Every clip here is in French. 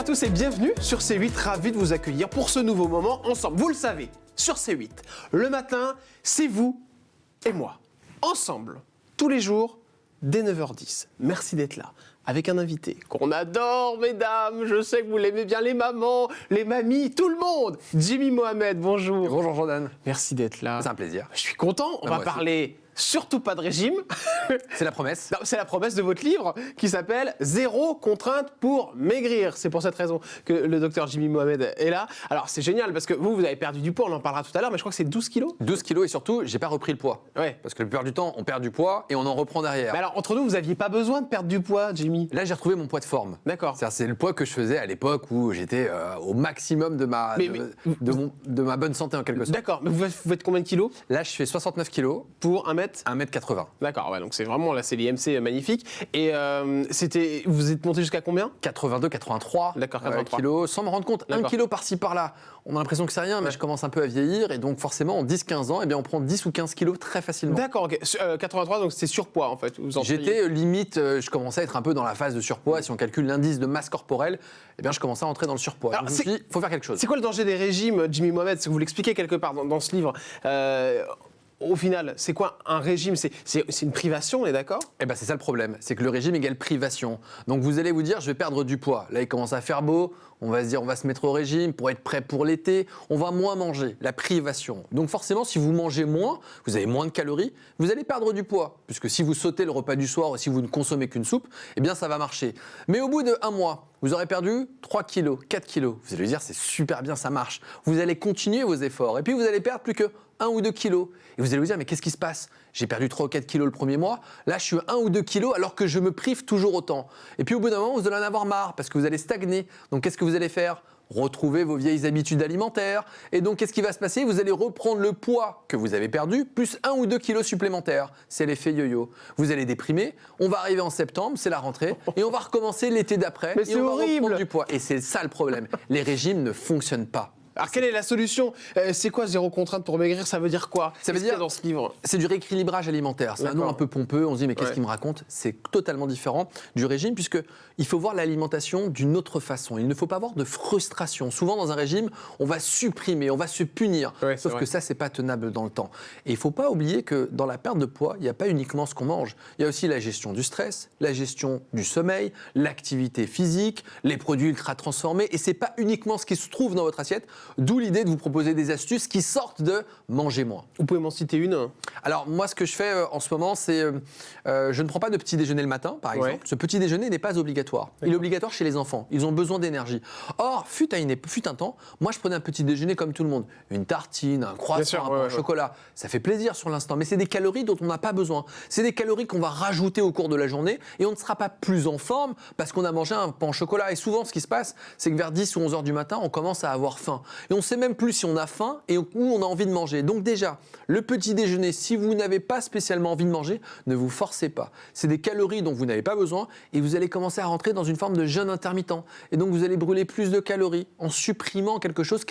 à tous et bienvenue sur C8, ravi de vous accueillir pour ce nouveau moment ensemble. Vous le savez, sur C8, le matin, c'est vous et moi, ensemble, tous les jours, dès 9h10. Merci d'être là, avec un invité qu'on adore, mesdames, je sais que vous l'aimez bien, les mamans, les mamies, tout le monde. Jimmy Mohamed, bonjour. Bonjour Jordan. Merci d'être là. C'est un plaisir. Je suis content, on va parler... Surtout pas de régime. C'est la promesse. Non, c'est la promesse de votre livre qui s'appelle Zéro contrainte pour maigrir. C'est pour cette raison que le docteur Jimmy Mohamed est là. Alors c'est génial parce que vous avez perdu du poids, on en parlera tout à l'heure, mais je crois que c'est 12 kilos. 12 kilos et surtout, j'ai pas repris le poids. Ouais. Parce que la plupart du temps, on perd du poids et on en reprend derrière. Mais alors entre nous, vous n'aviez pas besoin de perdre du poids, Jimmy. Là, j'ai retrouvé mon poids de forme. D'accord. C'est le poids que je faisais à l'époque où j'étais au maximum de ma bonne santé en quelque sorte. D'accord, mais vous faites combien de kilos? Là, je fais 69 kilos Pour 1 mètre 1m80. D'accord, ouais, donc c'est vraiment, là c'est l'IMC magnifique. Et vous êtes monté jusqu'à combien? 82, 83 D'accord, 83 kilos, sans me rendre compte. 1 kilo par-ci, par-là. On a l'impression que c'est rien, mais je commence un peu à vieillir. Et donc forcément, en 10-15 ans, eh bien, on prend 10 ou 15 kilos très facilement. D'accord, ok. 83, donc c'est surpoids en fait. J'étais limite, je commençais à être un peu dans la phase de surpoids. Si on calcule l'indice de masse corporelle, eh bien, je commençais à entrer dans le surpoids. Alors, donc, je me suis dit, il faut faire quelque chose. C'est quoi le danger des régimes, Jimmy Mohamed? C'est que vous l'expliquez quelque part dans ce livre. Au final, c'est quoi un régime? C'est une privation, on est d'accord? Eh ben c'est ça le problème, c'est que le régime égale privation. Donc vous allez vous dire, je vais perdre du poids. Là, il commence à faire beau, on va se dire, on va se mettre au régime pour être prêt pour l'été. On va moins manger, la privation. Donc forcément, si vous mangez moins, vous avez moins de calories, vous allez perdre du poids. Puisque si vous sautez le repas du soir ou si vous ne consommez qu'une soupe, eh bien ça va marcher. Mais au bout d'1 mois, vous aurez perdu 3 kilos, 4 kilos. Vous allez dire, c'est super bien, ça marche. Vous allez continuer vos efforts. Et puis vous allez perdre plus que 1 ou 2 kilos. Et vous allez vous dire, mais qu'est-ce qui se passe? J'ai perdu 3 ou 4 kilos le premier mois. Là, je suis 1 ou 2 kilos alors que je me prive toujours autant. Et puis au bout d'un moment, vous allez en avoir marre parce que vous allez stagner. Donc qu'est-ce que vous allez faire? Retrouver vos vieilles habitudes alimentaires. Et donc, qu'est-ce qui va se passer? Vous allez reprendre le poids que vous avez perdu, plus 1 ou 2 kilos supplémentaires. C'est l'effet yo-yo. Vous allez déprimer. On va arriver en septembre, c'est la rentrée, et on va recommencer l'été d'après. Mais c'est on va horrible. reprendre du poids. Et c'est ça le problème. Les régimes ne fonctionnent pas. Alors, quelle est la solution? C'est quoi zéro contrainte pour maigrir? Ça veut dire quoi? Ça veut Qu'est-ce qu'il y a dire dans ce livre? C'est du rééquilibrage alimentaire. C'est un nom un peu pompeux. On se dit mais qu'est-ce qu'il me raconte? C'est totalement différent du régime puisque il faut voir l'alimentation d'une autre façon. Il ne faut pas avoir de frustration. Souvent dans un régime, on va supprimer, on va se punir. Sauf que ça c'est pas tenable dans le temps. Et il faut pas oublier que dans la perte de poids, il n'y a pas uniquement ce qu'on mange. Il y a aussi la gestion du stress, la gestion du sommeil, l'activité physique, les produits ultra transformés. Et c'est pas uniquement ce qui se trouve dans votre assiette. D'où l'idée de vous proposer des astuces qui sortent de manger moins. Vous pouvez m'en citer une? Alors moi, ce que je fais en ce moment, c'est je ne prends pas de petit déjeuner le matin, par exemple. Ce petit déjeuner n'est pas obligatoire. Il est obligatoire chez les enfants. Ils ont besoin d'énergie. Or, fut un temps, moi, je prenais un petit déjeuner comme tout le monde. Une tartine, un croissant, un pain au chocolat. Ça fait plaisir sur l'instant, mais c'est des calories dont on n'a pas besoin. C'est des calories qu'on va rajouter au cours de la journée et on ne sera pas plus en forme parce qu'on a mangé un pain au chocolat. Et souvent, ce qui se passe, c'est que vers 10 ou 11 heures du matin, on commence à avoir faim. Et on ne sait même plus si on a faim et où on a envie de manger. Donc déjà, le petit déjeuner, si vous n'avez pas spécialement envie de manger, ne vous forcez pas. C'est des calories dont vous n'avez pas besoin et vous allez commencer à rentrer dans une forme de jeûne intermittent. Et donc vous allez brûler plus de calories en supprimant quelque chose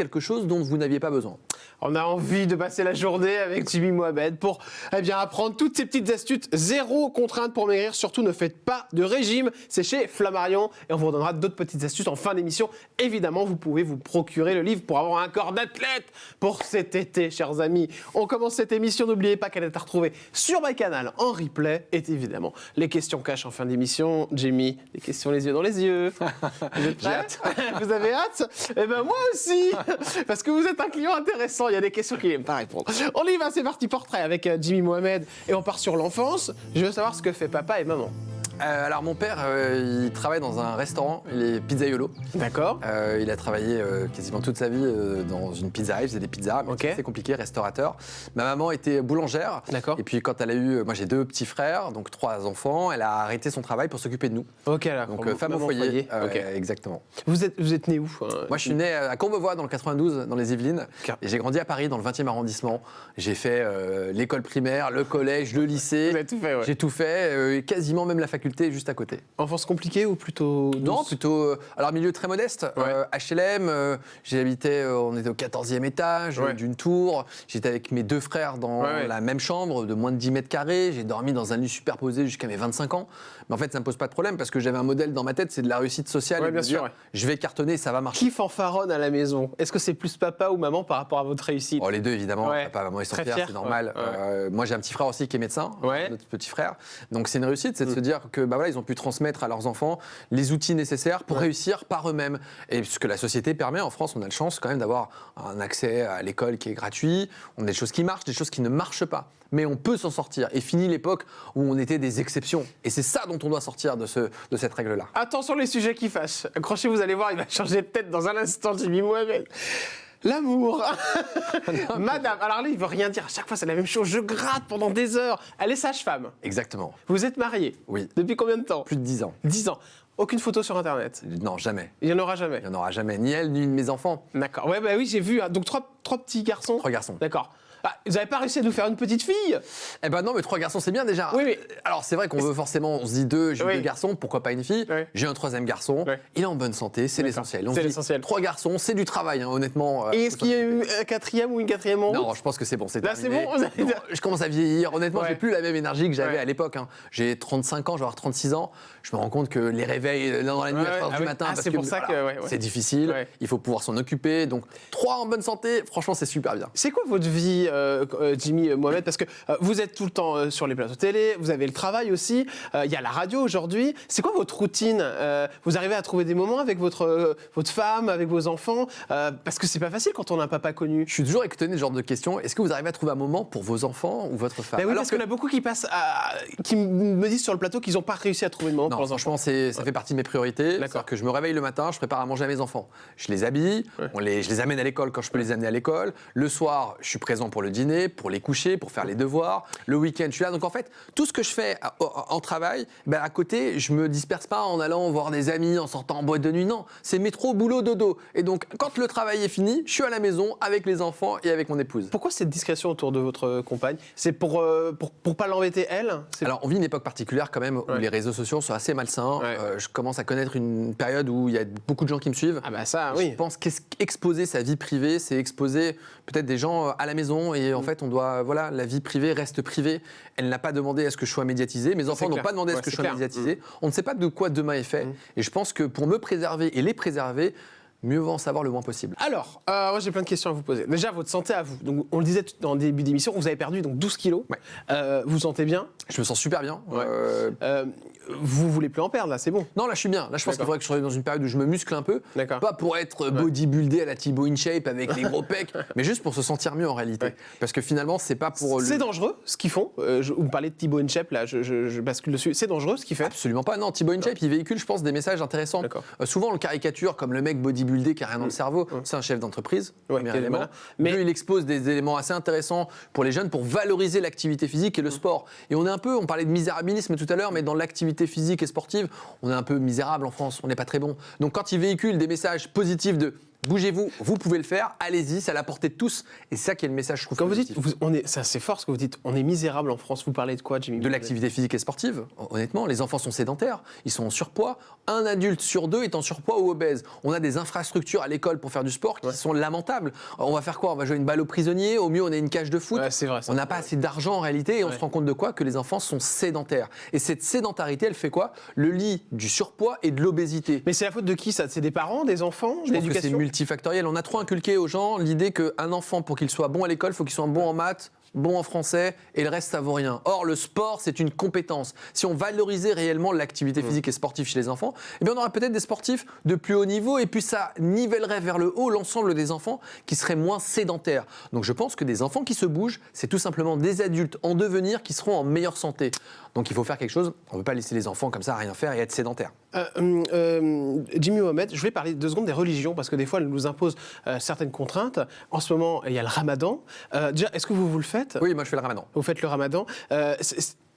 dont vous n'aviez pas besoin. On a envie de passer la journée avec Jimmy Mohamed pour apprendre toutes ces petites astuces. Zéro contrainte pour maigrir, surtout ne faites pas de régime. C'est chez Flammarion et on vous redonnera d'autres petites astuces en fin d'émission. Évidemment, vous pouvez vous procurer le livre pour avoir un corps d'athlète pour cet été, chers amis. On commence cette émission, n'oubliez pas qu'elle est à retrouver sur ma canal en replay. Et évidemment, les questions cash en fin d'émission. Jimmy, les questions les yeux dans les yeux. Vous êtes prêts? Vous avez hâte? Eh ben moi aussi, parce que vous êtes un client intéressant. Il y a des questions qu'il n'aime pas répondre. On y va, c'est parti, portrait avec Jimmy Mohamed. Et on part sur l'enfance. Je veux savoir ce que fait papa et maman. Alors mon père, il travaille dans un restaurant, il est pizzaiolo. D'accord. Il a travaillé quasiment toute sa vie dans une pizzeria, il faisait des pizzas, mais c'est compliqué, restaurateur. Ma maman était boulangère. D'accord. Et puis quand elle a eu, moi j'ai 2 petits frères, donc 3 enfants, elle a arrêté son travail pour s'occuper de nous. Ok, là. Donc femme au foyer. Exactement. Vous êtes né où? Moi je suis né à Courbevoie dans le 92, dans les Yvelines. Et j'ai grandi à Paris dans le 20e arrondissement. J'ai fait l'école primaire, le collège, le lycée. Vous avez tout fait, J'ai tout fait, quasiment même la faculté. difficultés juste à côté. Enfance compliquée ou plutôt douce? Non, plutôt. Alors, milieu très modeste. Ouais. HLM, j'habitais, on était au 14e étage d'une tour. J'étais avec mes 2 frères dans la même chambre de moins de 10 mètres carrés. J'ai dormi dans un lit superposé jusqu'à mes 25 ans. Mais en fait, ça ne me pose pas de problème parce que j'avais un modèle dans ma tête, c'est de la réussite sociale. Ouais, et de bien me sûr, dire, je vais cartonner, ça va marcher. Qui fanfaronne à la maison? Est-ce que c'est plus papa ou maman par rapport à votre réussite? Oh, les deux, évidemment. Ouais. Papa, maman, ils sont Très fiers, fiers, c'est normal. ouais. Moi, j'ai un petit frère aussi qui est médecin, notre petit frère. Donc, c'est une réussite, c'est de se dire que ils ont pu transmettre à leurs enfants les outils nécessaires pour réussir par eux-mêmes. Et ce que la société permet, en France, on a la chance quand même d'avoir un accès à l'école qui est gratuit. On a des choses qui marchent, des choses qui ne marchent pas. Mais on peut s'en sortir. Et fini l'époque où on était des exceptions. Et c'est ça dont on doit sortir de cette règle-là. Attention les sujets qui fâchent. Accrochez, vous allez voir, il va changer de tête dans un instant, Jimmy Mohamed. L'amour. Madame, alors là, il veut rien dire. À chaque fois, c'est la même chose. Je gratte pendant des heures. Elle est sage-femme. Exactement. Vous êtes mariée. Oui. Depuis combien de temps? Plus de 10 ans. 10 ans. Aucune photo sur Internet. Non, jamais. Il n'y en aura jamais. Il n'y en aura jamais. Ni elle, ni mes enfants. D'accord. Ouais, bah oui, j'ai vu. Donc, trois petits garçons. 3 garçons. D'accord. Ah, vous n'avez pas réussi à nous faire une petite fille? Eh ben non, mais 3 garçons, c'est bien déjà. Oui, mais... Alors, c'est vrai qu'on veut forcément, on se dit 2, j'ai 2 garçons, pourquoi pas une fille? J'ai un 3e garçon, il est en bonne santé, c'est l'essentiel. C'est l'essentiel. 3 garçons, c'est du travail, hein, honnêtement. Et est-ce qu'il y a eu un 4e ou une 4e en route? Non, je pense que c'est bon, c'est Là, terminé. c'est bon. Non, je commence à vieillir. Honnêtement, j'ai plus la même énergie que j'avais à l'époque. Hein. J'ai 35 ans, je vais avoir 36 ans. Je me rends compte que les réveils dans la nuit à 3 h du matin, parce c'est que pour ça que c'est difficile. Ouais. Il faut pouvoir s'en occuper. Donc, 3 en bonne santé, franchement, c'est super bien. C'est quoi votre vie, Jimmy Mohamed? Parce que vous êtes tout le temps sur les plateaux télé, vous avez le travail aussi, il y a la radio aujourd'hui. C'est quoi votre routine? Vous arrivez à trouver des moments avec votre femme, avec vos enfants? Parce que c'est pas facile quand on a un papa connu. Je suis toujours étonné de ce genre de questions. Est-ce que vous arrivez à trouver un moment pour vos enfants ou votre femme? Ben oui, parce qu'il y en a beaucoup qui passent qui me disent sur le plateau qu'ils n'ont pas réussi à trouver de moment Non, pour leurs enfants. franchement, ça fait partie de mes priorités. C'est-à-dire que je me réveille le matin, je prépare à manger à mes enfants. Je les habille, je les amène à l'école quand je peux les amener à l'école. Le soir, je suis présent pour le dîner, pour les coucher, pour faire les devoirs. Le week-end, je suis là. Donc en fait, tout ce que je fais en travail, à côté, je me disperse pas en allant voir des amis, en sortant en boîte de nuit. Non, c'est métro, boulot, dodo. Et donc, quand le travail est fini, je suis à la maison avec les enfants et avec mon épouse. Pourquoi cette discrétion autour de votre compagne? C'est pour pas l'embêter elle? Alors, on vit une époque particulière quand même où les réseaux sociaux sont assez malsains. Je commence à connaître une période où il y a beaucoup de gens qui me suivent. Ah bah ça, oui. Je pense qu'exposer sa vie privée, c'est exposer peut-être des gens à la maison. Et en fait, on doit, la vie privée reste privée. Elle n'a pas demandé à ce que je sois médiatisé. Mes enfants n'ont pas demandé à ce que je sois médiatisé. On ne sait pas de quoi demain est fait. Et je pense que pour me préserver et les préserver, mieux vaut en savoir le moins possible. Alors, moi j'ai plein de questions à vous poser. Déjà, votre santé à vous. Donc, on le disait en début d'émission, vous avez perdu donc 12 kilos. Vous vous sentez bien? Je me sens super bien. Vous voulez plus en perdre, là, c'est bon? Non, là, je suis bien. Là, je pense qu'il faudrait que je sois dans une période où je me muscle un peu. Pas pour être bodybuildé à la Thibaut InShape avec les gros pecs, mais juste pour se sentir mieux en réalité. Parce que finalement, c'est pas pour... C'est dangereux, ce qu'ils font. Vous me parlez de Thibaut InShape, là, je bascule dessus. C'est dangereux, ce qu'il fait? Absolument pas. Non, Thibaut InShape, il véhicule, je pense, des messages intéressants. Souvent, on le caricature comme le mec bodybuildé qui a rien dans le cerveau. C'est un chef d'entreprise, premier élément. Mais il expose des éléments assez intéressants pour les jeunes pour valoriser l'activité physique et le sport. Et on est un peu, on parlait de misérabilisme tout à l'heure, mais dans l'activité physique et sportive, on est un peu misérable en France, on n'est pas très bon. Donc quand il véhicule des messages positifs de bougez-vous, vous pouvez le faire, allez-y, c'est à la portée de tous. Et c'est ça qui est le message, je trouve. Quand vous dites, ça c'est fort ce que vous dites, on est misérable en France, vous parlez de quoi, Jimmy? De l'activité physique et sportive, honnêtement. Les enfants sont sédentaires, ils sont en surpoids. Un adulte sur 2 est en surpoids ou obèse. On a des infrastructures à l'école pour faire du sport qui sont lamentables. On va faire quoi? On va jouer une balle aux prisonniers, au mieux on a une cage de foot. C'est vrai, on n'a pas assez d'argent en réalité et on se rend compte de quoi? Que les enfants sont sédentaires. Et cette sédentarité, elle fait quoi? Le lit du surpoids et de l'obésité. Mais c'est la faute de qui ça? C'est des parents, des enfants? Je pense que c'est multifactoriel. On a trop inculqué aux gens l'idée qu'un enfant, pour qu'il soit bon à l'école, il faut qu'il soit bon en maths, bon en français, et le reste, ça vaut rien. Or, le sport, c'est une compétence. Si on valorisait réellement l'activité physique et sportive chez les enfants, eh bien, on aurait peut-être des sportifs de plus haut niveau, et puis ça nivellerait vers le haut l'ensemble des enfants qui seraient moins sédentaires. Donc, je pense que des enfants qui se bougent, c'est tout simplement des adultes en devenir qui seront en meilleure santé. Donc, il faut faire quelque chose. On ne peut pas laisser les enfants comme ça à rien faire et être sédentaires. Jimmy Mohamed, je vais parler 2 secondes des religions, parce que des fois, elles nous imposent certaines contraintes. En ce moment, il y a le ramadan. Déjà, est-ce que vous le faites? Oui, moi, je fais le ramadan. Vous faites le ramadan.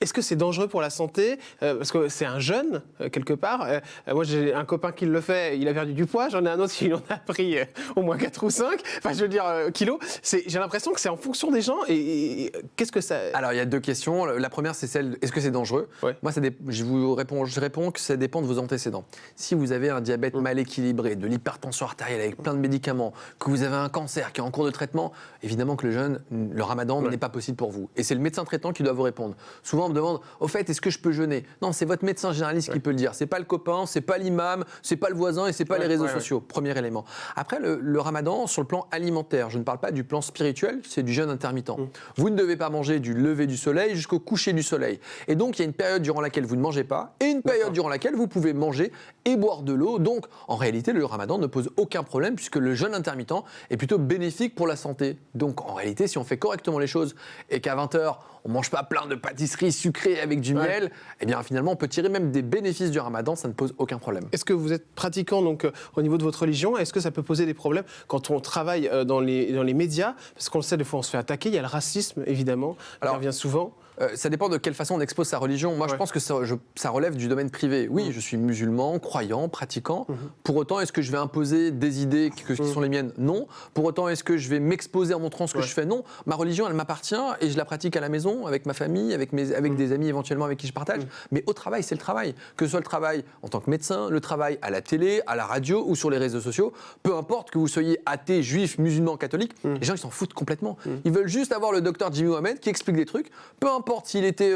Est-ce que c'est dangereux pour la santé? Parce que c'est un jeune, quelque part. Moi, j'ai un copain qui le fait, il a perdu du poids. J'en ai un autre qui en a pris au moins 4 ou 5. Enfin, je veux dire, kilos. J'ai l'impression que c'est en fonction des gens. Et qu'est-ce que ça... Alors, il y a deux questions. La première, c'est celle, est-ce que c'est dangereux? Ouais. Moi, je réponds que ça dépend de vos antécédents. Si vous avez un diabète mal équilibré, de l'hypertension artérielle avec plein de médicaments, que vous avez un cancer qui est en cours de traitement, évidemment que le ramadan n'est pas possible pour vous. Et c'est le médecin traitant qui doit vous répondre. Souvent, on me demande, au fait, est-ce que je peux jeûner? Non, c'est votre médecin généraliste qui peut le dire. C'est pas le copain, c'est pas l'imam, c'est pas le voisin et c'est pas les réseaux sociaux. Premier élément. Après, le ramadan, sur le plan alimentaire, je ne parle pas du plan spirituel, c'est du jeûne intermittent. Vous ne devez pas manger du lever du soleil jusqu'au coucher du soleil. Et donc, il y a une période durant laquelle vous ne mangez pas et une période durant laquelle vous pouvez manger et boire de l'eau. Donc, en réalité, le ramadan ne pose aucun problème puisque le jeûne intermittent est plutôt bénéfique pour la santé. Donc, en réalité, si on fait correctement les choses et qu'à 20h, on ne mange pas plein de pâtisseries sucrées avec du miel, eh bien, finalement, on peut tirer même des bénéfices du ramadan, ça ne pose aucun problème. Est-ce que vous êtes pratiquant donc, au niveau de votre religion? Est-ce que ça peut poser des problèmes quand on travaille dans les médias? Parce qu'on le sait, des fois, on se fait attaquer. Il y a le racisme, évidemment, qui revient souvent. Ça dépend de quelle façon on expose sa religion. Moi, je pense que ça relève du domaine privé. Oui, je suis musulman, croyant, pratiquant. Pour autant, est-ce que je vais imposer des idées qui sont les miennes? Non. Pour autant, est-ce que je vais m'exposer en montrant ce que je fais? Non. Ma religion, elle m'appartient et je la pratique à la maison, avec ma famille, avec des amis éventuellement avec qui je partage. Mais au travail, c'est le travail. Que ce soit le travail en tant que médecin, le travail à la télé, à la radio ou sur les réseaux sociaux, peu importe que vous soyez athée, juif, musulman, catholique, les gens, ils s'en foutent complètement. Ils veulent juste avoir le docteur Jimmy Mohamed qui explique des trucs. Peu importe s'il était,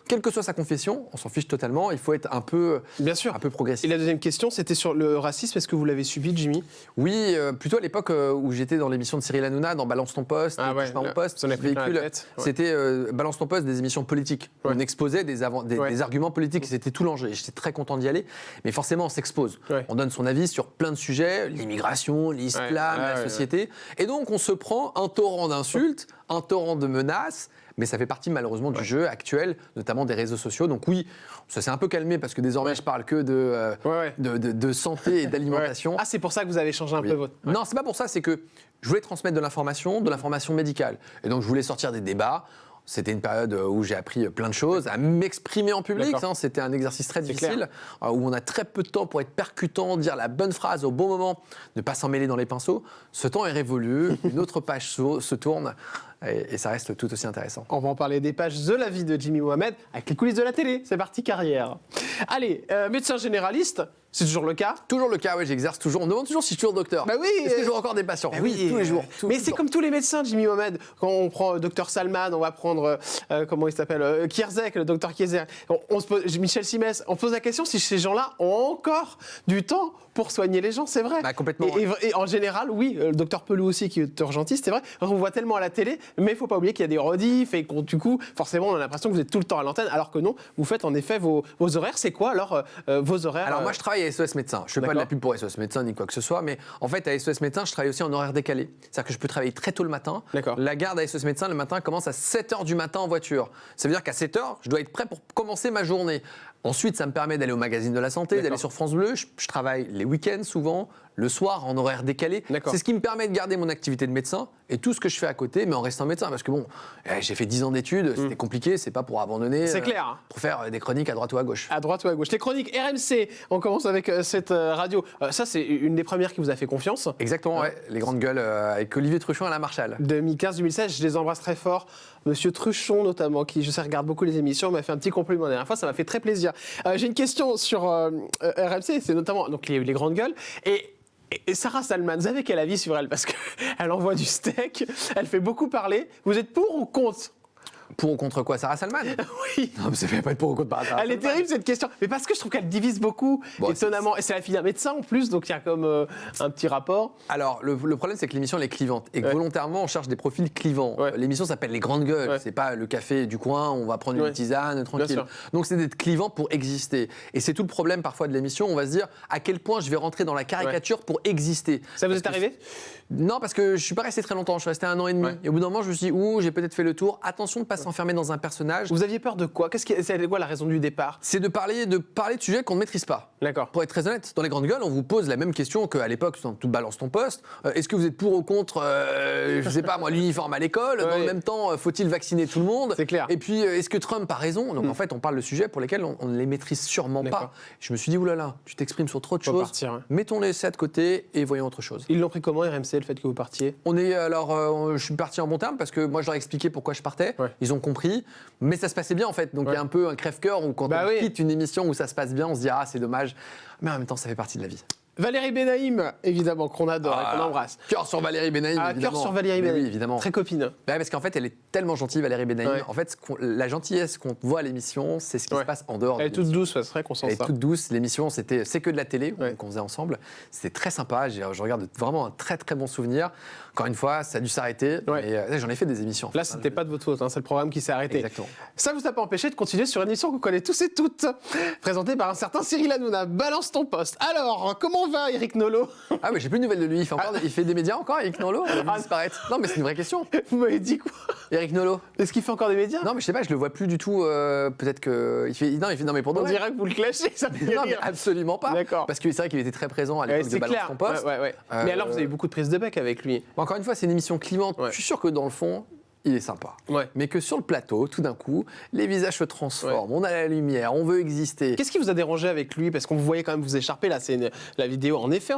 quelle que soit sa confession, on s'en fiche totalement. Il faut être un peu progressif. Et la deuxième question, c'était sur le racisme. Est-ce que vous l'avez subi, Jimmy? Oui, plutôt à l'époque où j'étais dans l'émission de Cyril Hanouna, dans Balance ton poste, Touche pas mon poste, véhicule. C'était Balance ton poste, des émissions politiques. On exposait des arguments politiques. C'était tout l'enjeu. J'étais très content d'y aller. Mais forcément, on s'expose. On donne son avis sur plein de sujets, l'immigration, l'islam, la société. Et donc, on se prend un torrent d'insultes, un torrent de menaces. Mais ça fait partie malheureusement du jeu actuel, notamment des réseaux sociaux. Donc oui, ça s'est un peu calmé parce que désormais je parle que de santé et d'alimentation. Ah, c'est pour ça que vous avez changé un peu votre... Non, c'est pas pour ça, c'est que je voulais transmettre de l'information médicale. Et donc je voulais sortir des débats. C'était une période où j'ai appris plein de choses, à m'exprimer en public. C'était un exercice très difficile, où on a très peu de temps pour être percutant, dire la bonne phrase au bon moment, ne pas s'en mêler dans les pinceaux. Ce temps est révolu, une autre page se tourne. Et ça reste tout aussi intéressant. On va en parler des pages de la vie de Jimmy Mohamed avec les coulisses de la télé. C'est parti, carrière. Allez, médecin généraliste, c'est toujours le cas? Toujours le cas, oui, j'exerce toujours. On me demande toujours si je suis toujours docteur. Bah oui. Est-ce que je vois encore des patients? Oui, tous les jours. Mais c'est comme tous les médecins, Jimmy Mohamed. Quand on prend docteur Salman, on va prendre, comment il s'appelle, Kierzek, le docteur Kierzek. Michel Simès, on pose la question si ces gens-là ont encore du temps pour soigner les gens, c'est vrai. Bah, complètement. Et en général, oui, le docteur Pelou aussi, qui est urgentiste, c'est vrai. On voit tellement à la télé, mais il ne faut pas oublier qu'il y a des rediffs et du coup, forcément, on a l'impression que vous êtes tout le temps à l'antenne, alors que non, vous faites en effet vos horaires. C'est quoi alors vos horaires? Alors moi, je travaille à SOS Médecins. Je ne fais pas de la pub pour SOS Médecins ni quoi que ce soit, mais en fait, à SOS Médecins, je travaille aussi en horaire décalé. C'est-à-dire que je peux travailler très tôt le matin. La garde à SOS Médecins, le matin, commence à 7h du matin en voiture. Ça veut dire qu'à 7h, je dois être prêt pour commencer ma journée. Ensuite, ça me permet d'aller au magazine de la santé, d'aller sur France Bleu. Je travaille les week-ends souvent, le soir en horaire décalé. C'est ce qui me permet de garder mon activité de médecin et tout ce que je fais à côté, mais en restant médecin. Parce que bon, j'ai fait 10 ans d'études, c'était compliqué, c'est pas pour abandonner. C'est clair. Pour faire des chroniques à droite ou à gauche. À droite ou à gauche. Les chroniques RMC, on commence avec cette radio. Ça, c'est une des premières qui vous a fait confiance. Exactement, ouais. Les grandes gueules avec Olivier Truchon à la Marchal. 2015-2016, je les embrasse très fort. Monsieur Truchon, notamment, qui, je sais, regarde beaucoup les émissions, m'a fait un petit compliment la dernière fois, ça m'a fait très plaisir. J'ai une question sur RMC, c'est notamment donc, les grandes gueules. Et Sarah Salman, vous avez quel avis sur elle? Parce qu'elle envoie du steak, elle fait beaucoup parler. Vous êtes pour ou contre? Pour ou contre quoi? Sarah Salman? Oui. Non, mais ça fait pas être pour ou contre Sarah Salman. Elle est terrible cette question. Mais parce que je trouve qu'elle divise beaucoup, étonnamment. Et c'est la fille d'un médecin en plus, donc il y a comme un petit rapport. Alors, le problème, c'est que l'émission, elle est clivante. Et que volontairement, on cherche des profils clivants. L'émission s'appelle Les Grandes Gueules. C'est pas le café du coin, on va prendre une tisane, tranquille. Donc, c'est d'être clivant pour exister. Et c'est tout le problème parfois de l'émission. On va se dire à quel point je vais rentrer dans la caricature pour exister. Ça vous est arrivé? Non, parce que je suis pas resté très longtemps, je suis resté 1 an et demi. Ouais. Et au bout d'un moment, je me suis dit, j'ai peut-être fait le tour. Attention de ne pas s'enfermer dans un personnage. Vous aviez peur de quoi? C'est quoi la raison du départ? C'est de parler de sujets qu'on ne maîtrise pas. D'accord. Pour être très honnête, dans les grandes gueules, on vous pose la même question qu'à l'époque, dans Tout balance ton poste. Est-ce que vous êtes pour ou contre, je sais pas moi, l'uniforme à l'école? Dans le même temps, faut-il vacciner tout le monde? C'est clair. Et puis, est-ce que Trump a raison? Donc en fait, on parle de sujets pour lesquels on ne les maîtrise sûrement pas. D'accord. Je me suis dit, oulala, tu t'exprimes sur trop de Faut choses. partir, hein. Mettons-les ça de côté et voyons autre chose. Ils l'ont pris comment, RMC, le fait que vous partiez? Je suis parti en bon terme parce que moi je leur ai expliqué pourquoi je partais. Ouais. Ils ont compris, mais ça se passait bien en fait. Donc il y a un peu un crève-cœur où quand on quitte une émission où ça se passe bien, on se dit c'est dommage. Mais en même temps, ça fait partie de la vie. Valérie Benaïm, évidemment, qu'on adore et qu'on embrasse. Cœur sur Valérie Benaïm, évidemment. Cœur sur Valérie Mais Benaïm. oui, évidemment. Très copine. Bah, parce qu'en fait, elle est tellement gentille, Valérie Benaïm. Ouais. En fait, la gentillesse qu'on voit à l'émission, c'est ce qui se passe en dehors. Elle est toute douce, c'est vrai qu'on sent ça. Elle est toute douce. L'émission, C'est que de la télé Ouais. qu'on faisait ensemble. C'était très sympa. Je regarde vraiment un très très bon souvenir. Encore une fois, ça a dû s'arrêter. Ouais. Mais j'en ai fait des émissions. Là, c'était pas de votre faute, hein, c'est le programme qui s'est arrêté. Exactement. Ça vous a pas empêché de continuer sur une émission que vous connaissez tous et toutes, présentée par un certain Cyril Hanouna. Balance ton poste. Alors, comment va Eric Nolot? Ah, mais j'ai plus de nouvelles de lui. Il fait des médias encore, Eric Nolot? On l'a vu disparaître. Non, mais c'est une vraie question. Vous m'avez dit quoi? Eric Nolot. Est-ce qu'il fait encore des médias? Non, mais je sais pas, je le vois plus du tout. Peut-être que. Non, mais pour de On vrai. dirait que vous le clashez, ça me fait Non, mais rire. absolument pas. D'accord. Parce que c'est vrai qu'il était très présent à l'époque de C'est Balance clair. ton poste. Ouais. Mais alors, vous avez beaucoup de prises de bec avec lui. Encore une fois, c'est une émission clivante. Ouais. Je suis sûr que dans le fond, il est sympa. Ouais. Mais que sur le plateau, tout d'un coup, les visages se transforment, on a la lumière, on veut exister. Qu'est-ce qui vous a dérangé avec lui? Parce qu'on vous voyait quand même vous écharper, là, la vidéo. En effet,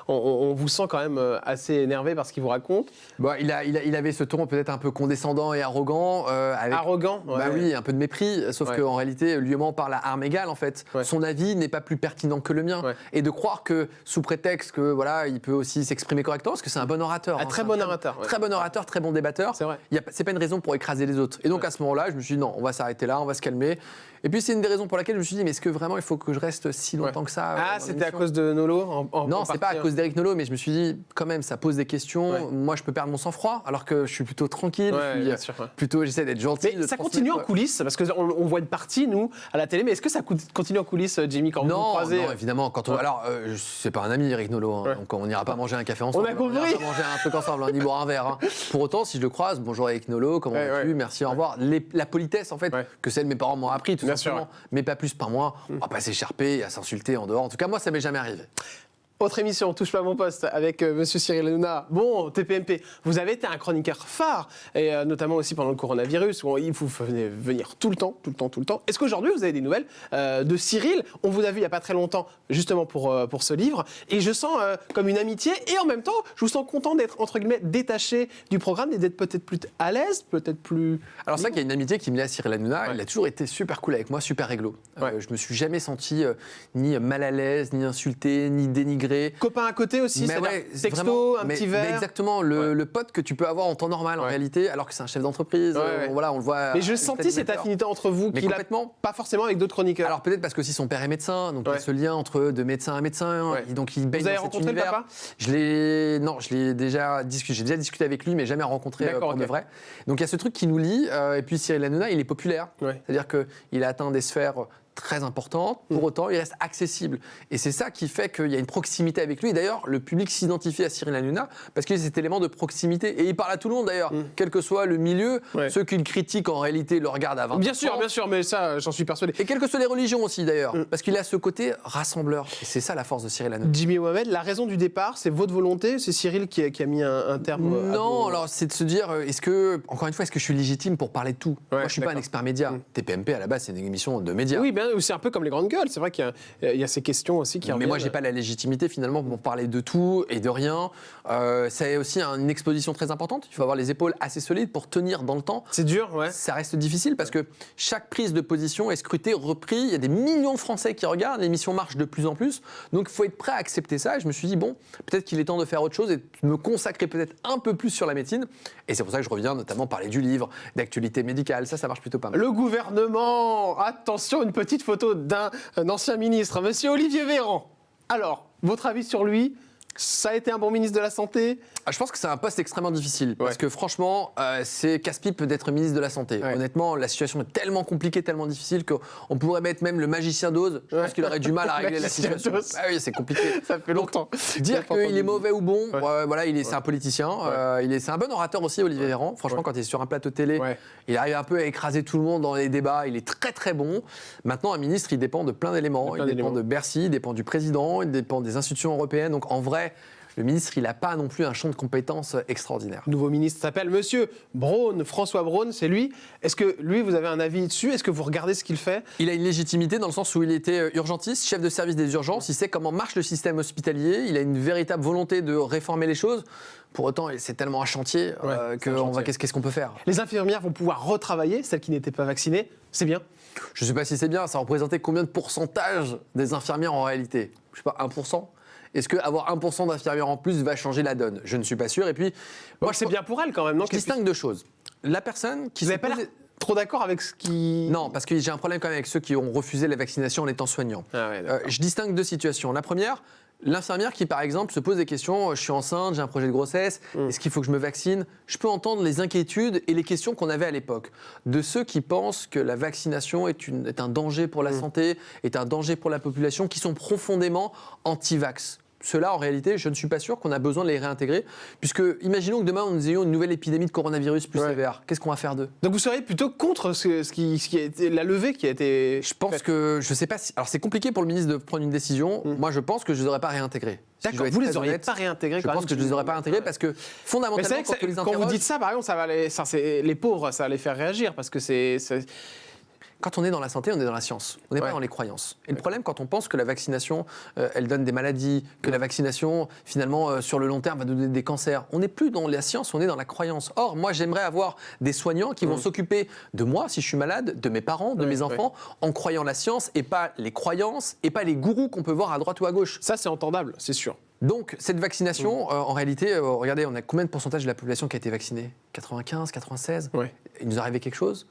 on vous sent quand même assez énervé par ce qu'il vous raconte. Bon, il avait ce ton peut-être un peu condescendant et arrogant. Arrogant? Bah oui, un peu de mépris, sauf qu'en réalité, lui et moi, on parle à armes égales, en fait. Ouais. Son avis n'est pas plus pertinent que le mien. Ouais. Et de croire que, sous prétexte que, voilà, il peut aussi s'exprimer correctement, parce que c'est un bon orateur. Un très bon orateur. Très bon orateur, très bon débatteur. C'est vrai. C'est pas une raison pour écraser les autres. Et donc, à ce moment-là, je me suis dit, non, on va s'arrêter là, on va se calmer. Et puis, c'est une des raisons pour laquelle je me suis dit, mais est-ce que vraiment il faut que je reste si longtemps que ça dans C'était à l'émission cause de Nolo Non, c'est pas à cause d'Eric Nolot, mais je me suis dit, quand même, ça pose des questions. Ouais. Moi, je peux perdre mon sang-froid, alors que je suis plutôt tranquille. Ouais, je suis bien sûr, ouais. plutôt, j'essaie d'être gentil. Mais de ça transmettre, continue en quoi. coulisses, parce qu'on voit une partie, nous, à la télé, mais est-ce que ça continue en coulisses, Jimmy, quand vous vous croisez? Non, évidemment. Alors, c'est pas un ami, Eric Nolot, hein, Ouais. donc on n'ira pas manger un café ensemble. On a compris. n'ira pas manger un truc ensemble, on y boire un verre. Hein. Pour autant, si je le croise, bonjour Eric Nolot, comment vas-tu? Merci, au revoir. La politesse, en fait, que celle de mes parents m'ont appris, tout Bien simplement, sûr, mais pas plus par moi. On va pas s'écharper, à s'insulter en dehors. En tout cas, moi, ça m'est jamais arrivé. Autre émission, Touche pas à mon poste, avec Monsieur Cyril Hanouna. Bon, TPMP, vous avez été un chroniqueur phare, et notamment aussi pendant le coronavirus, où il vous venez venir tout le temps. Est-ce qu'aujourd'hui, vous avez des nouvelles de Cyril? On vous a vu il n'y a pas très longtemps, justement pour ce livre, et je sens comme une amitié, et en même temps, je vous sens content d'être, entre guillemets, détaché du programme, et d'être peut-être plus à l'aise, peut-être plus... Alors c'est vrai qu'il y a une amitié qui me lie à Cyril Hanouna. Ouais. Il a toujours été super cool avec moi, super réglo. Ouais. Je me suis jamais senti ni mal à l'aise, ni insulté, ni dénigré. Copain à côté aussi, Mais c'est-à-dire ouais, texto, vraiment, un mais- petit mais verre. exactement, le pote que tu peux avoir en temps normal en Ouais. réalité, alors que c'est un chef d'entreprise. Ouais. Voilà, on le voit. Mais je à sentis l'état cette d'émetteur. affinité entre vous Mais qu'il a complètement. pas forcément avec d'autres chroniqueurs. Alors peut-être parce que aussi son père est médecin, donc il y Ouais. a ce lien entre de médecin à médecin, Ouais. et donc il baigne vous avez dans cet rencontré le univers. papa? Je l'ai déjà discuté. J'ai déjà discuté avec lui, mais jamais rencontré D'accord, pour de ok. vrai. Donc il y a ce truc qui nous lie. Et puis Cyril Hanouna, il est populaire. Ouais. C'est-à-dire qu'il a atteint des sphères très importantes. Pour autant, il reste accessible. Et c'est ça qui fait qu'il y a une proximité avec lui. Et d'ailleurs, le public s'identifie à Cyril Hanouna parce qu'il y a cet élément de proximité. Et il parle à tout le monde d'ailleurs, quel que soit le milieu. Ouais. Ceux qui le critiquent en réalité le regardent à 20%. Bien sûr, mais ça, j'en suis persuadé. Et quelles que soient les religions aussi d'ailleurs, parce qu'il a ce côté rassembleur. Et c'est ça la force de Cyril Hanouna. Jimmy Mohamed, la raison du départ, c'est votre volonté? C'est Cyril qui a mis un terme à Non, vos- alors c'est de se dire, encore une fois, est-ce que je suis légitime pour parler de tout? Moi, je suis pas un d'accord. expert média. TPMP, à la base, c'est une émission de médias. Oui, bien, c'est un peu comme les grandes gueules. C'est vrai qu'il y a ces questions aussi qui Mais reviennent. moi, j'ai pas la légitimité finalement pour parler de tout et de rien. C'est aussi une exposition très importante. Il faut avoir les épaules assez solides pour tenir dans le temps. C'est dur, ouais. Ça reste difficile parce que chaque prise de position est scrutée, reprise. Il y a des millions de Français qui regardent. L'émission marche de plus en plus. Donc, il faut être prêt à accepter ça. Et je me suis dit, bon, peut-être qu'il est temps de faire autre chose et de me consacrer peut-être un peu plus sur la médecine. Et c'est pour ça que je reviens notamment parler du livre, d'actualité médicale. Ça marche plutôt pas mal. Le gouvernement, attention, une petite photo d'un ancien ministre, Monsieur Olivier Véran. Alors, votre avis sur lui? Ça a été un bon ministre de la Santé? Je pense que c'est un poste extrêmement difficile parce que franchement, c'est casse-pipe d'être ministre de la Santé. Ouais. Honnêtement, la situation est tellement compliquée, tellement difficile qu'on pourrait mettre même le magicien d'Oz. Je pense qu'il aurait du mal à régler la Magicien situation. d'Oz. Ah oui, c'est compliqué. Ça fait longtemps. Dire J'ai pas qu'il entendu. est mauvais ou bon, Ouais. voilà, c'est un politicien. C'est un bon orateur aussi, Olivier Véran. Franchement, quand il est sur un plateau télé, Ouais. il arrive un peu à écraser tout le monde dans les débats. Il est très très bon. Maintenant, un ministre, il dépend de plein d'éléments. Il dépend de Bercy, il dépend du président, il dépend des institutions européennes. Donc en vrai, le ministre, il n'a pas non plus un champ de compétences extraordinaire. Le nouveau ministre s'appelle Monsieur Braun, François Braun, c'est lui. Est-ce que lui, vous avez un avis dessus? Est-ce que vous regardez ce qu'il fait? Il a une légitimité dans le sens où il était urgentiste, chef de service des urgences, il sait comment marche le système hospitalier, il a une véritable volonté de réformer les choses. Pour autant, c'est tellement un chantier qu'est-ce qu'on peut faire? Les infirmières vont pouvoir retravailler, celles qui n'étaient pas vaccinées, c'est bien. Je ne sais pas si c'est bien, ça représentait combien de pourcentage des infirmières en réalité? Je ne sais pas, 1%? Est-ce qu'avoir 1% d'infirmières en plus va changer la donne? Je ne suis pas sûr. Et puis, Moi, c'est bien pour elle quand même, non? Je distingue deux choses. La personne qui Vous n'avez pas l'air trop d'accord avec ce qui... Non, parce que j'ai un problème quand même avec ceux qui ont refusé la vaccination en étant soignants. Ah ouais, d'accord. Je distingue deux situations. La première, l'infirmière qui, par exemple, se pose des questions, je suis enceinte, j'ai un projet de grossesse, est-ce qu'il faut que je me vaccine? Je peux entendre les inquiétudes et les questions qu'on avait à l'époque de ceux qui pensent que la vaccination est un danger pour la santé, est un danger pour la population, qui sont profondément anti-vax. Ceux-là, en réalité, je ne suis pas sûr qu'on a besoin de les réintégrer, puisque imaginons que demain, nous ayons une nouvelle épidémie de coronavirus plus sévère. Qu'est-ce qu'on va faire d'eux? Donc vous seriez plutôt contre ce qui a été, la levée qui a été... Je pense que, je ne sais pas si... Alors c'est compliqué pour le ministre de prendre une décision. Moi, je pense que je ne les aurais pas réintégrés. D'accord, vous les auriez pas réintégrés? Je pense que je ne les aurais pas réintégrés parce que, fondamentalement, quand vous dites ça, par exemple, les pauvres, ça va les faire réagir, parce que c'est... Quand on est dans la santé, on est dans la science. On n'est pas dans les croyances. Et le problème, quand on pense que la vaccination, elle donne des maladies, que la vaccination, finalement, sur le long terme, va donner des cancers, on n'est plus dans la science, on est dans la croyance. Or, moi, j'aimerais avoir des soignants qui vont s'occuper de moi, si je suis malade, de mes parents, de mes enfants, en croyant la science et pas les croyances et pas les gourous qu'on peut voir à droite ou à gauche. Ça, c'est entendable, c'est sûr. Donc, cette vaccination, en réalité, regardez, on a combien de pourcentage de la population qui a été vaccinée? 95, 96 Il nous est arrivé quelque chose?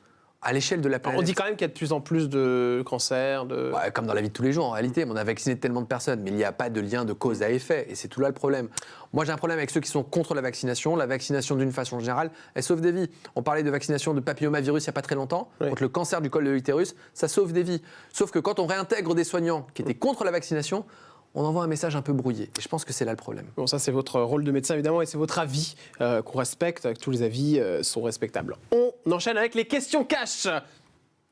À l'échelle de la planète. On dit quand même qu'il y a de plus en plus de cancers, Ouais, comme dans la vie de tous les jours, en réalité. On a vacciné tellement de personnes, mais il n'y a pas de lien de cause à effet. Et c'est tout là le problème. Moi, j'ai un problème avec ceux qui sont contre la vaccination. La vaccination, d'une façon générale, elle sauve des vies. On parlait de vaccination de papillomavirus il n'y a pas très longtemps, contre le cancer du col de l'utérus. Ça sauve des vies. Sauf que quand on réintègre des soignants qui étaient contre la vaccination, on envoie un message un peu brouillé. Et je pense que c'est là le problème. Bon, ça, c'est votre rôle de médecin, évidemment, et c'est votre avis qu'on respecte, que tous les avis sont respectables. On enchaîne avec les questions cash.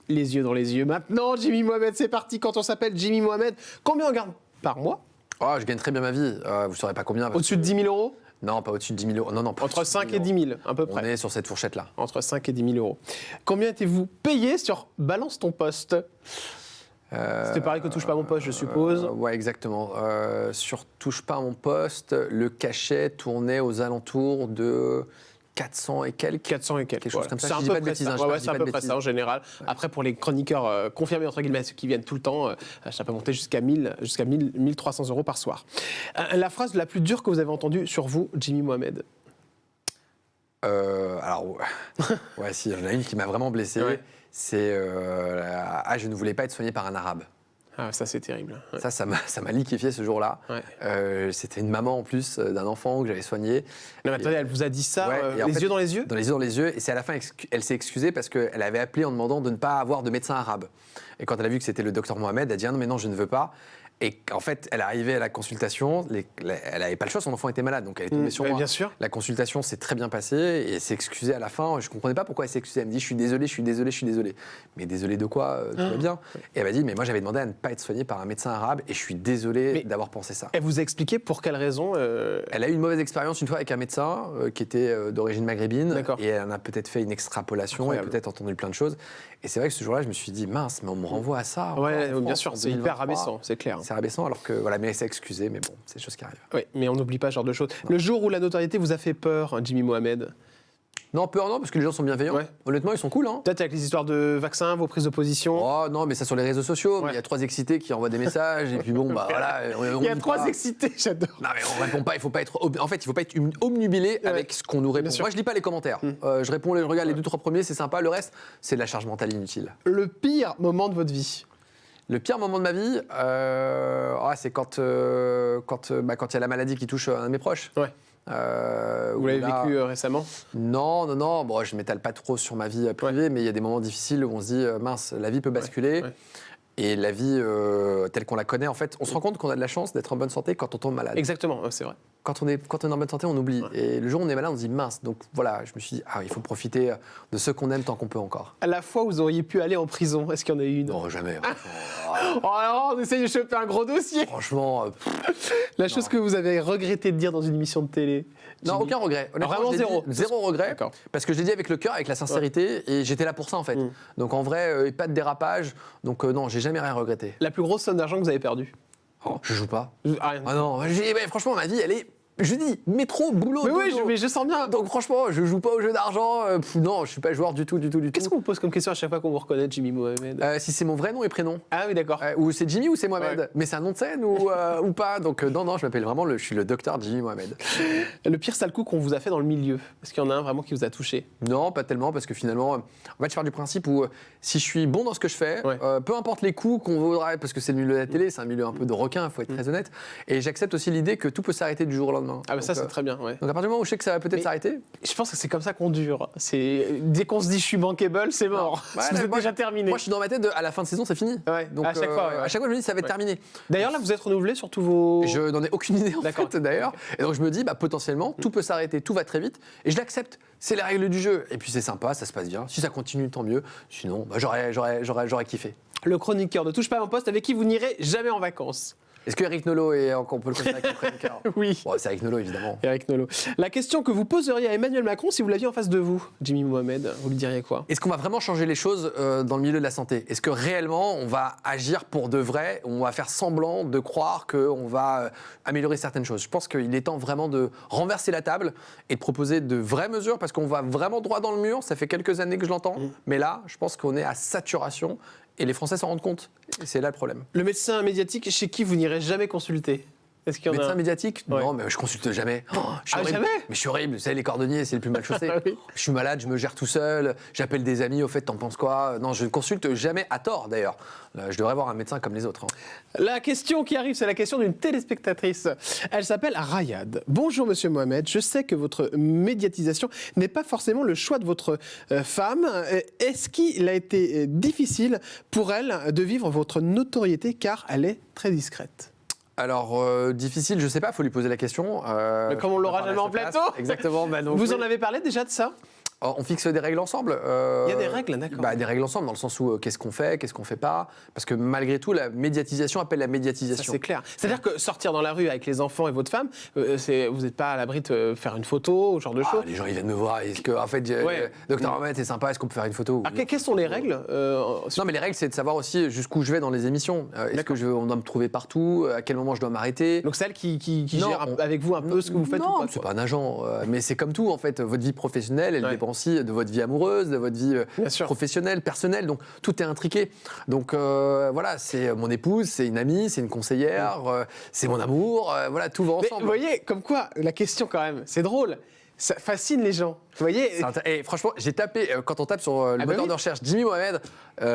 Les yeux dans les yeux. Maintenant, Jimmy Mohamed, c'est parti. Quand on s'appelle Jimmy Mohamed, combien on gagne par mois? Oh, je gagne très bien ma vie. Vous ne saurez pas combien. Au-dessus de 10 000 euros? Non, pas au-dessus de 10 000 euros. Non, pas Entre 5 et 10 000, à peu près. On est sur cette fourchette-là. Entre 5 et 10 000 euros. Combien étiez-vous payé sur Balance ton poste? C'était pareil que Touche pas à mon poste, je suppose. Ouais, exactement. Sur Touche pas à mon poste, le cachet tournait aux alentours de 400 et quelques. 400 et quelques. Quelque chose comme ça. C'est Je un dis peu pas de près bêtises, ça. hein, je Ouais, dis c'est pas à de peu près bêtises. ça en général. Après, pour les chroniqueurs confirmés, entre guillemets, ceux qui viennent tout le temps, ça peut monter jusqu'à 1300 euros par soir. La phrase la plus dure que vous avez entendue sur vous, Jimmy Mohamed? Alors, ouais, si, il y en a une qui m'a vraiment blessé. Ouais. C'est je ne voulais pas être soigné par un arabe. Ah, ça, c'est terrible. Ouais. Ça m'a liquéfié ce jour-là. Ouais. C'était une maman en plus d'un enfant que j'avais soigné. Non, mais attendez, elle vous a dit ça, Ouais, et en les fait, yeux dans les yeux? Dans les yeux dans les yeux. Et c'est à la fin, elle s'est excusée parce qu'elle avait appelé en demandant de ne pas avoir de médecin arabe. Et quand elle a vu que c'était le docteur Mohamed, elle a dit ah non, mais non, je ne veux pas. Et en fait, elle est arrivée à la consultation, elle n'avait pas le choix, son enfant était malade, donc elle est tombée sur moi. Bien sûr. La consultation s'est très bien passée et elle s'est excusée à la fin. Je ne comprenais pas pourquoi elle s'est excusée. Elle me dit je suis désolée, je suis désolée, je suis désolée. Mais désolée de quoi? Tout va bien. Et elle m'a dit mais moi j'avais demandé à ne pas être soignée par un médecin arabe et je suis désolée d'avoir pensé ça. Elle vous a expliqué pour quelle raison Elle a eu une mauvaise expérience une fois avec un médecin qui était d'origine maghrébine. D'accord. Et elle en a peut-être fait une extrapolation Incroyable. et peut-être entendu plein de choses. Et c'est vrai que ce jour-là, je me suis dit mince, mais on me renvoie à ça. Ouais, encore en bien France, sûr, en c'est hyper 2023. rabaissant, c'est clair. C'est rabaissant alors que voilà, mais elle s'est excusée, mais bon, c'est des choses qui arrivent. Oui, mais on n'oublie pas ce genre de choses. Le jour où la notoriété vous a fait peur, Jimmy Mohamed? Non, peur non, parce que les gens sont bienveillants. Ouais. Honnêtement, ils sont cool. Hein. Peut-être avec les histoires de vaccins, vos prises de position. Oh non, mais ça sur les réseaux sociaux. Ouais. Il y a 3 excités qui envoient des messages et puis bon, bah voilà. Il y a 3 excités, j'adore. Non mais on répond pas. Il faut pas être. En fait, il faut pas être omnubilé avec ce qu'on nous répond. Bien sûr. Moi, je lis pas les commentaires. Je réponds, je regarde les 2-3 premiers, c'est sympa. Le reste, c'est de la charge mentale inutile. Le pire moment de votre vie? Le pire moment de ma vie, c'est quand il y a la maladie qui touche un de mes proches. Ouais. Vous l'avez vécu récemment? Non. Bon, je ne m'étale pas trop sur ma vie privée, mais il y a des moments difficiles où on se dit, mince, la vie peut basculer. Ouais. Et la vie telle qu'on la connaît, en fait, on se rend compte qu'on a de la chance d'être en bonne santé quand on tombe malade. Exactement, c'est vrai. Quand on est en bonne santé, on oublie. Ouais. Et le jour où on est malade, on se dit mince. Donc voilà, je me suis dit, il faut profiter de ceux qu'on aime tant qu'on peut encore. À la fois, vous auriez pu aller en prison. Est-ce qu'il y en a eu une? Non, jamais. Alors, on essaye de choper un gros dossier. Franchement. La chose que vous avez regretté de dire dans une émission de télé? Non, aucun regret. Vraiment zéro. Zéro regret. Parce que je l'ai dit avec le cœur, avec la sincérité, et j'étais là pour ça en fait. Donc en vrai, pas de dérapage. Donc non, j'ai jamais rien regretté. La plus grosse somme d'argent que vous avez perdue? Je joue pas. Rien. Ah non, franchement, ma vie, elle est. Je dis métro, boulot, dodo. Mais je sens bien. Donc franchement, je joue pas au jeu d'argent. Non, je suis pas joueur du tout. Qu'est-ce qu'on vous pose comme question à chaque fois qu'on vous reconnaît, Jimmy Mohamed? Si c'est mon vrai nom et prénom. Ah oui, d'accord. Ou c'est Jimmy ou c'est Mohamed. Mais c'est un nom de scène ou pas. Donc non, je m'appelle vraiment, je suis le docteur Jimmy Mohamed. Le pire sale coup qu'on vous a fait dans le milieu? Est-ce qu'il y en a un vraiment qui vous a touché? Non, pas tellement, parce que finalement, en fait, je pars du principe où si je suis bon dans ce que je fais, peu importe les coups qu'on vaudra, parce que c'est le milieu de la télé, c'est un milieu un peu de requin, il faut être très honnête. Et j'accepte aussi l'idée que tout peut s'arrêter du jour au lendemain. Ah bah ça, c'est très bien. Ouais. Donc à partir du moment où je sais que ça va peut-être s'arrêter. Je pense que c'est comme ça qu'on dure. Dès qu'on se dit je suis bankable, c'est mort. Vous êtes déjà terminé. Moi je suis dans ma tête à la fin de saison c'est fini. Ouais. Donc à chaque fois je me dis ça va être terminé. D'ailleurs là vous êtes renouvelé sur tous vos. Je n'en ai aucune idée en fait d'ailleurs. Et donc je me dis potentiellement tout peut s'arrêter, tout va très vite et je l'accepte. C'est les règles du jeu. Et puis c'est sympa, ça se passe bien. Si ça continue tant mieux. Sinon j'aurais kiffé. Le chroniqueur ne touche pas à mon poste avec qui vous n'irez jamais en vacances. Est-ce que Eric Nolot est on peut le considérer comme chroniqueur? Oui. Bon, c'est Eric Nolot évidemment. Eric Nolot. La question que vous poseriez à Emmanuel Macron si vous l'aviez en face de vous, Jimmy Mohamed, vous lui diriez quoi? Est-ce qu'on va vraiment changer les choses dans le milieu de la santé? Est-ce que réellement on va agir pour de vrai? On va faire semblant de croire qu'on va améliorer certaines choses? Je pense qu'il est temps vraiment de renverser la table et de proposer de vraies mesures parce qu'on va vraiment droit dans le mur. Ça fait quelques années que je l'entends. Mais là, je pense qu'on est à saturation. Et les Français s'en rendent compte. Et c'est là le problème. Le médecin médiatique chez qui vous n'irez jamais consulter? Est-ce qu'il y en a médecin médiatique? Non, mais je consulte jamais. Jamais? Mais je suis horrible. Vous savez, les cordonniers, c'est le plus mal chaussé. Oui. Je suis malade, je me gère tout seul. J'appelle des amis, au fait, t'en penses quoi? Non, je ne consulte jamais à tort, d'ailleurs. Je devrais voir un médecin comme les autres. La question qui arrive, c'est la question d'une téléspectatrice. Elle s'appelle Rayad. Bonjour, monsieur Mohamed. Je sais que votre médiatisation n'est pas forcément le choix de votre femme. Est-ce qu'il a été difficile pour elle de vivre votre notoriété car elle est très discrète? Alors, difficile, je sais pas, il faut lui poser la question. Mais comme on l'aura jamais en plateau. Exactement. Donc, vous en avez parlé déjà de ça? On fixe des règles ensemble. Il y a des règles, d'accord. Des règles ensemble, dans le sens où qu'est-ce qu'on fait pas. Parce que malgré tout, la médiatisation appelle la médiatisation. Ça, c'est clair. C'est-à-dire que sortir dans la rue avec les enfants et votre femme, vous n'êtes pas à l'abri de faire une photo, ce genre de choses. Les gens, ils viennent me voir. Est-ce que, en fait, docteur Mohamed, c'est sympa, est-ce qu'on peut faire une photo? Alors, quelles sont les règles? Non, mais les règles, c'est de savoir aussi jusqu'où je vais dans les émissions. Est-ce qu'on doit me trouver partout? À quel moment je dois m'arrêter? Donc, celle qui gère avec vous un peu ce que vous faites ou pas? Non, c'est pas un agent. Mais c'est comme tout, en fait. Votre vie professionnelle, elle dépend aussi de votre vie amoureuse, de votre vie professionnelle, personnelle. Donc, tout est intriqué. Donc, voilà, c'est mon épouse, c'est une amie, c'est une conseillère, c'est mon amour. Voilà, tout va ensemble. Mais vous voyez, comme quoi, la question quand même, c'est drôle. Ça fascine les gens. Vous voyez et franchement, j'ai tapé, quand on tape sur le moteur de recherche, Jimmy Mohamed,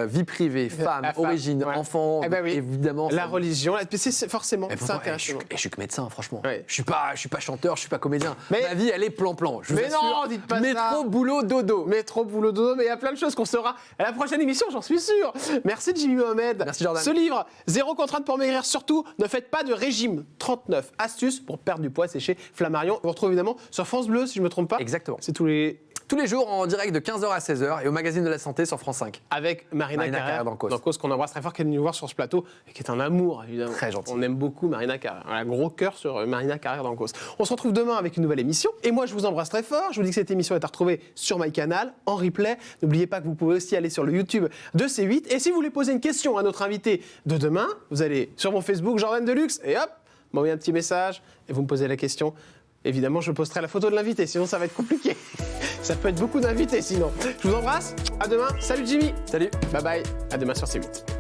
vie privée, femme, origine, enfant, évidemment. La religion, c'est forcément, c'est intéressant. Je suis que médecin, franchement. Je suis pas chanteur, je suis pas comédien. Ma vie, elle est plan-plan. Mais non, dites pas ça. Métro, boulot, dodo. Métro, boulot, dodo, mais il y a plein de choses qu'on saura à la prochaine émission, j'en suis sûr. Merci Jimmy Mohamed. Merci Jordan. Ce livre, 0 contrainte pour maigrir, surtout, ne faites pas de régime. 39 astuces pour perdre du poids, c'est chez Flammarion. On retrouve évidemment sur France Bleu, si je ne me trompe pas. Exactement. C'est tous les jours en direct de 15h à 16h et au magazine de la santé sur France 5. Avec Marina Carrère d'Ancos, qu'on embrasse très fort, qui est venue nous voir sur ce plateau et qui est un amour, évidemment. Très gentil. On aime beaucoup Marina Carrère. Un gros cœur sur Marina Carrère d'Ancos. On se retrouve demain avec une nouvelle émission. Et moi, je vous embrasse très fort. Je vous dis que cette émission est à retrouver sur MyCanal, en replay. N'oubliez pas que vous pouvez aussi aller sur le YouTube de C8. Et si vous voulez poser une question à notre invité de demain, vous allez sur mon Facebook, Jordan Deluxe, et hop, m'envoyez un petit message et vous me posez la question. Évidemment, je posterai la photo de l'invité, sinon ça va être compliqué. Ça peut être beaucoup d'invités sinon. Je vous embrasse, à demain. Salut Jimmy. Salut. Bye bye, à demain sur C8.